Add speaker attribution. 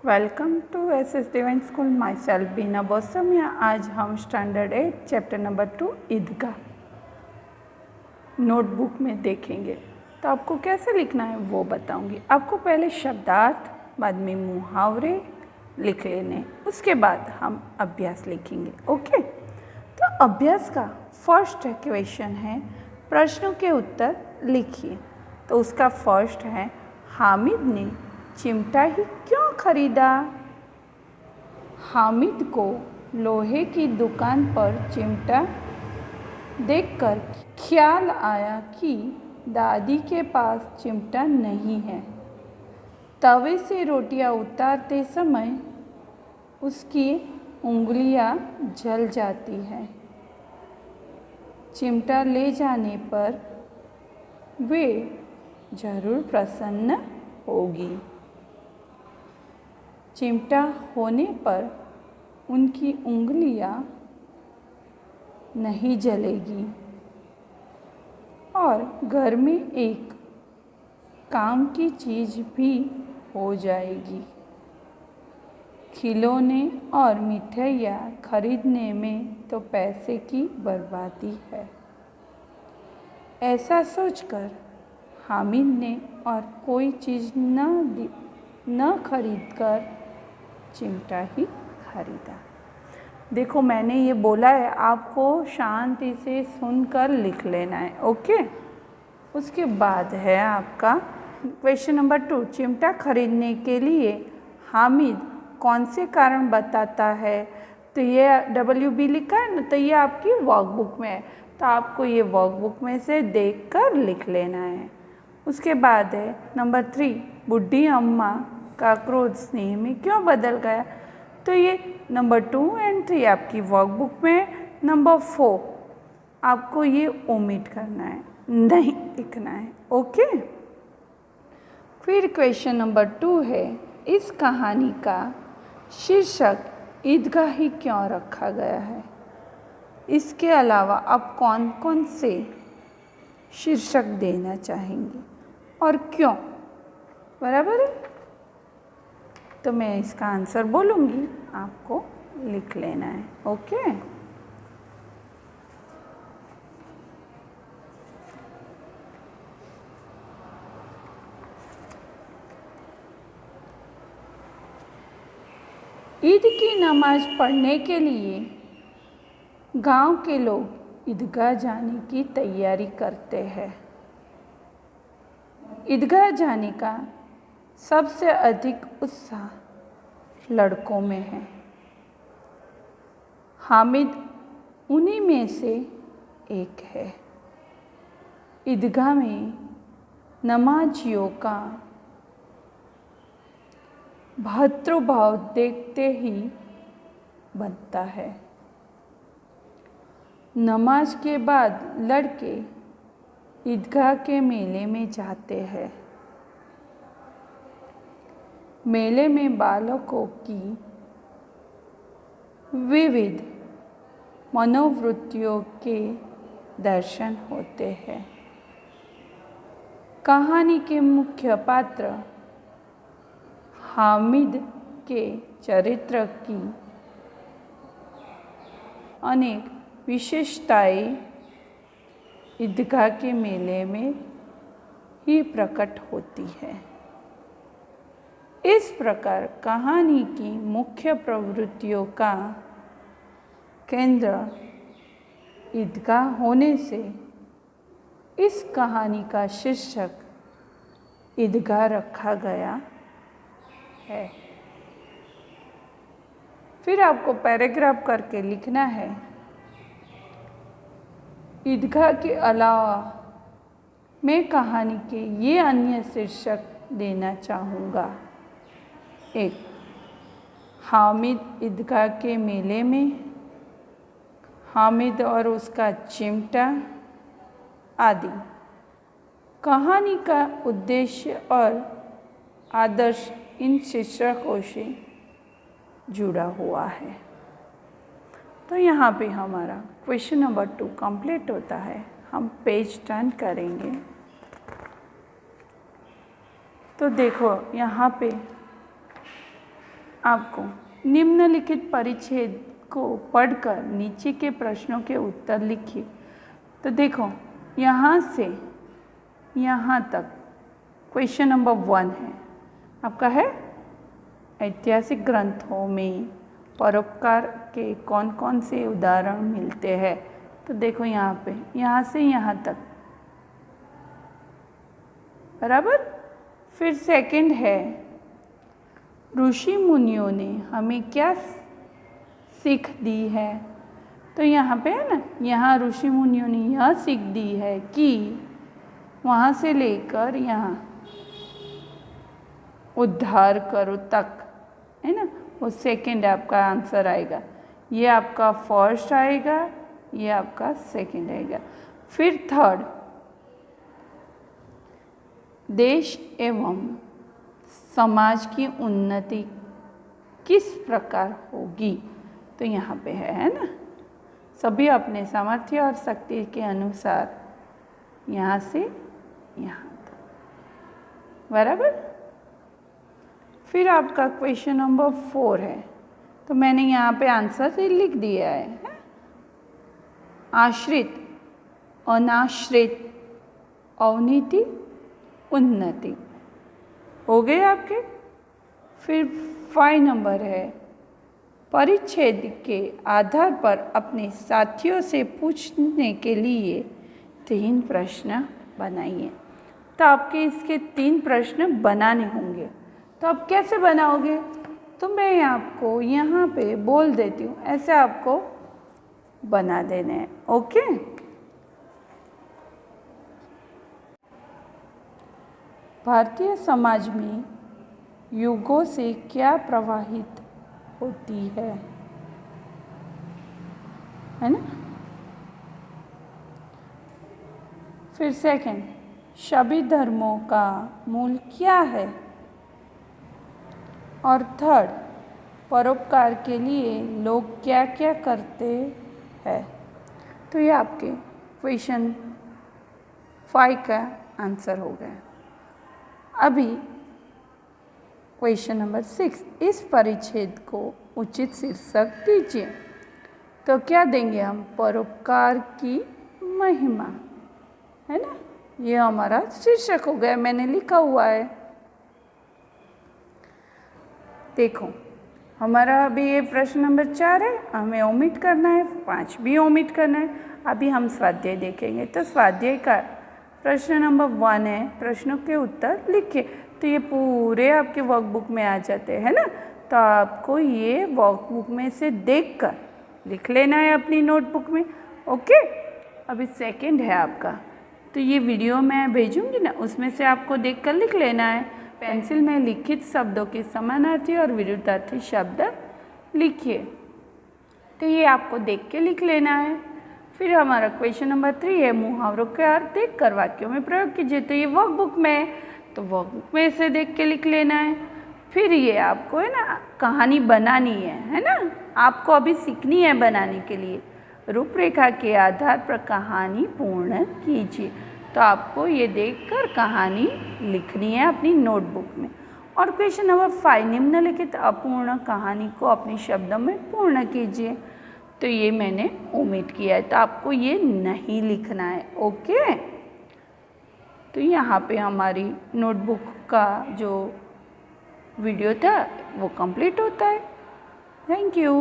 Speaker 1: Welcome to S divine school. Myself Bina Bausmiya. आज हम standard 8 chapter number 2 Idgah notebook में देखेंगे। तो आपको कैसे लिखना है वो बताऊंगी। आपको पहले शब्दार्थ, बाद में मुहावरे लिख लेने, उसके बाद हम अभ्यास लिखेंगे। ओके, तो अभ्यास का फर्स्ट क्वेश्चन है, प्रश्नों के उत्तर लिखिए। तो उसका फर्स्ट है, हामिद ने चिमटा ही क्यों खरीदा? हामिद को लोहे की दुकान पर चिमटा देखकर ख्याल आया कि दादी के पास चिमटा नहीं है। तवे से रोटियां उतारते समय उसकी उंगलियां जल जाती हैं। चिमटा ले जाने पर वे जरूर प्रसन्न होगी। चिमटा होने पर उनकी उंगलियां नहीं जलेगी और घर में एक काम की चीज़ भी हो जाएगी। खिलौने और मिठाइयाँ खरीदने में तो पैसे की बर्बादी है। ऐसा सोचकर हामिद ने और कोई चीज़ न खरीदकर चिमटा ही खरीदा। देखो, मैंने ये बोला है, आपको शांति से सुनकर लिख लेना है। ओके, उसके बाद है आपका क्वेश्चन नंबर 2। चिमटा खरीदने के लिए हामिद कौन से कारण बताता है? तो ये WB लिखा है ना, तो ये आपकी वर्कबुक में है। तो आपको ये वर्कबुक में से देखकर लिख लेना है। उसके बाद है नंबर 3, बुढ़ी अम्मा का क्रोध स्नेह में क्यों बदल गया? तो ये नंबर 2 और 3 आपकी वर्कबुक में है। नंबर 4 आपको ये ओमिट करना है, नहीं लिखना है। ओके, फिर क्वेश्चन नंबर 2 है, इस कहानी का शीर्षक ईदगाह ही क्यों रखा गया है? इसके अलावा आप कौन कौन से शीर्षक देना चाहेंगे और क्यों? बराबर है। तो मैं इसका आंसर बोलूँगी, आपको लिख लेना है। ओके, ईद की नमाज पढ़ने के लिए गांव के लोग ईदगाह जाने की तैयारी करते हैं। ईदगाह जाने का सबसे अधिक उत्साह लड़कों में है। हामिद उन्हीं में से एक है। ईदगाह में नमाजियों का भद्रभाव देखते ही बनता है। नमाज के बाद लड़के ईदगाह के मेले में जाते हैं। मेले में बालकों की विविध मनोवृत्तियों के दर्शन होते हैं। कहानी के मुख्य पात्र हामिद के चरित्र की अनेक विशेषताएं ईदगाह के मेले में ही प्रकट होती है। इस प्रकार कहानी की मुख्य प्रवृत्तियों का केंद्र ईदगाह होने से इस कहानी का शीर्षक ईदगाह रखा गया है। फिर आपको पैराग्राफ करके लिखना है। ईदगाह के अलावा मैं कहानी के ये अन्य शीर्षक देना चाहूँगा। 1, हामिद ईदगाह के मेले में, हामिद और उसका चिमटा आदि। कहानी का उद्देश्य और आदर्श इन शीर्षकों से जुड़ा हुआ है। तो यहाँ पे हमारा क्वेश्चन नंबर 2 कंप्लीट होता है। हम पेज टर्न करेंगे तो देखो यहाँ पे आपको निम्नलिखित परिच्छेद को पढ़कर नीचे के प्रश्नों के उत्तर लिखिए। तो देखो यहाँ से यहाँ तक क्वेश्चन नंबर 1 है आपका है ऐतिहासिक ग्रंथों में परोपकार के कौन कौन से उदाहरण मिलते हैं। तो देखो यहाँ पे यहाँ से यहाँ तक बराबर। फिर सेकंड है ऋषि मुनियों ने हमें क्या सीख दी है। तो यहाँ पे है ना, यहाँ ऋषि मुनियों ने यह सीख दी है कि वहाँ से लेकर यहाँ उद्धार करो तक, है ना, वो सेकंड आपका आंसर आएगा। ये आपका फर्स्ट आएगा, ये आपका सेकंड आएगा। फिर थर्ड, देश एवं समाज की उन्नति किस प्रकार होगी। तो यहाँ पे है ना, सभी अपने सामर्थ्य और शक्ति के अनुसार यहाँ से यहाँ तक बराबर। फिर आपका क्वेश्चन नंबर 4 है, तो मैंने यहाँ पे आंसर लिख दिया है। आश्रित, अनाश्रित, अवनीति, उन्नति हो गए आपके। फिर 5 नंबर है, परिच्छेद के आधार पर अपने साथियों से पूछने के लिए 3 प्रश्न बनाइए। तो आपके इसके 3 प्रश्न बनाने होंगे। तो आप कैसे बनाओगे, तो मैं आपको यहाँ पे बोल देती हूँ, ऐसे आपको बना देने हैं। ओके, भारतीय समाज में युगों से क्या प्रवाहित होती है ना। फिर सेकंड, सभी धर्मों का मूल क्या है। और थर्ड, परोपकार के लिए लोग क्या क्या करते हैं। तो ये आपके क्वेश्चन 5 का आंसर हो गया। अभी क्वेश्चन नंबर 6, इस परिच्छेद को उचित शीर्षक दीजिए। तो क्या देंगे हम, परोपकार की महिमा, है ना, ये हमारा शीर्षक हो गया, मैंने लिखा हुआ है। देखो हमारा अभी ये प्रश्न नंबर 4 है, हमें ओमिट करना है, 5 भी ओमिट करना है। अभी हम स्वाध्याय देखेंगे। तो स्वाध्याय का प्रश्न नंबर 1 है, प्रश्नों के उत्तर लिखिए। तो ये पूरे आपके वर्कबुक में आ जाते हैं ना। तो आपको ये वर्कबुक में से देखकर लिख लेना है अपनी नोटबुक में। ओके, अभी सेकंड है आपका, तो ये वीडियो मैं भेजूंगी ना, उसमें से आपको देखकर लिख लेना है। पेंसिल में लिखित शब्दों के समानार्थी और विरुद्धार्थी शब्द लिखिए। तो ये आपको देख के लिख लेना है। फिर हमारा क्वेश्चन नंबर 3 है, मुहावरों के अर्थ देखकर वाक्यों में प्रयोग कीजिए। तो ये वर्कबुक में है, तो वर्कबुक में से देख के लिख लेना है। फिर ये आपको है ना कहानी बनानी है ना, आपको अभी सीखनी है बनाने के लिए। रूपरेखा के आधार पर कहानी पूर्ण कीजिए। तो आपको ये देखकर कहानी लिखनी है अपनी नोटबुक में। और क्वेश्चन नंबर 5, निम्नलिखित अपूर्ण कहानी को अपने शब्दों में पूर्ण कीजिए। तो ये मैंने ओमिट किया है, तो आपको ये नहीं लिखना है। ओके, तो यहाँ पे हमारी नोटबुक का जो वीडियो था वो कंप्लीट होता है। Thank you.